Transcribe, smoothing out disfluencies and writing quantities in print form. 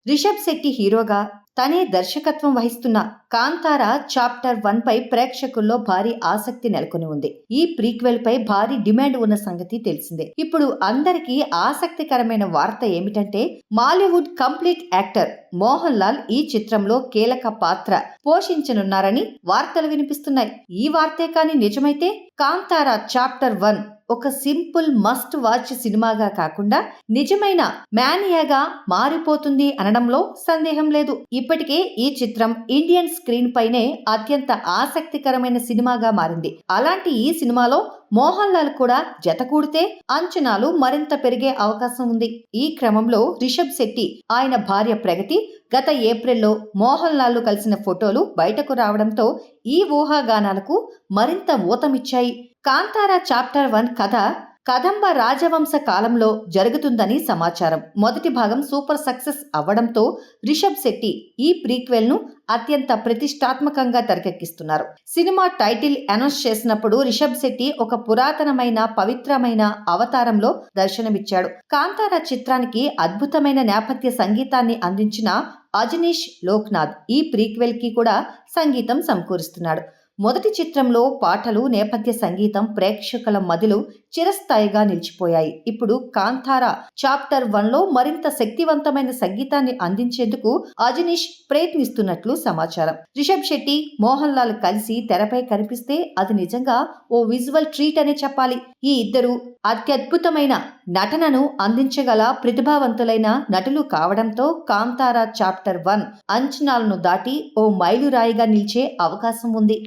రిషబ్ శెట్టి హీరోగా తనే దర్శకత్వం వహిస్తున్న కాంతార చాప్టర్ 1 పై ప్రేక్షకుల్లో భారీ ఆసక్తి నెలకొని ఉంది. ఈ ప్రీక్వెల్ పై భారీ డిమాండ్ ఉన్న సంగతి తెలిసిందే. ఇప్పుడు అందరికీ ఆసక్తికరమైన వార్త ఏమిటంటే, మాలీవుడ్ కంప్లీట్ యాక్టర్ మోహన్ లాల్ ఈ చిత్రంలో కీలక పాత్ర పోషించనున్నారని వార్తలు వినిపిస్తున్నాయి. ఈ వార్తే కానీ నిజమైతే కాంతార చాప్టర్ 1 ఒక సింపుల్ మస్ట్ వాచ్ సినిమాగా కాకుండా నిజమైన మేనియాగా మారిపోతుంది అనడంలో సందేహం లేదు. ఇప్పటికే ఈ చిత్రం ఇండియన్ స్క్రీన్ పైనే అత్యంత ఆసక్తికరమైన సినిమాగా మారింది. అలాంటి ఈ సినిమాలో మోహన్ లాల్ కూడా జతకూడితే అంచనాలు మరింత పెరిగే అవకాశం ఉంది. ఈ క్రమంలో రిషబ్ శెట్టి, ఆయన భార్య ప్రగతి గత ఏప్రిల్లో మోహన్ లాల్ కలిసిన ఫోటోలు బయటకు రావడంతో ఈ ఊహాగానాలకు మరింత ఊతమిచ్చాయి. కాంతార చాప్టర్ 1 కథ కదంబ రాజవంశ కాలంలో జరుగుతుందని సమాచారం. మొదటి భాగం సూపర్ సక్సెస్ అవ్వడంతో రిషబ్ శెట్టి ఈ ప్రీక్వెల్ ను అత్యంత ప్రతిష్టాత్మకంగా తెరకెక్కిస్తున్నారు. సినిమా టైటిల్ అనౌన్స్ చేసినప్పుడు రిషబ్ శెట్టి ఒక పురాతనమైన పవిత్రమైన అవతారంలో దర్శనమిచ్చాడు. కాంతార చిత్రానికి అద్భుతమైన నేపథ్య సంగీతాన్ని అందించిన అజనీష్ లోక్నాథ్ ఈ ప్రీక్వెల్ కి కూడా సంగీతం సమకూరుస్తున్నాడు. మొదటి చిత్రంలో పాటలు, నేపథ్య సంగీతం ప్రేక్షకుల మదిలో చిరస్థాయిగా నిలిచిపోయాయి. ఇప్పుడు కాంతార చాప్టర్ 1లో మరింత శక్తివంతమైన సంగీతాన్ని అందించేందుకు అజనీష్ ప్రయత్నిస్తున్నట్లు సమాచారం. రిషబ్ శెట్టి, మోహన్ లాల్ కలిసి తెరపై కనిపిస్తే అది నిజంగా ఓ విజువల్ ట్రీట్ అనే చెప్పాలి. ఈ ఇద్దరు అత్యద్భుతమైన నటనను అందించగల ప్రతిభావంతులైన నటులు కావడంతో కాంతార చాప్టర్ 1 అంచనాలను దాటి ఓ మైలురాయిగా నిలిచే అవకాశం ఉంది.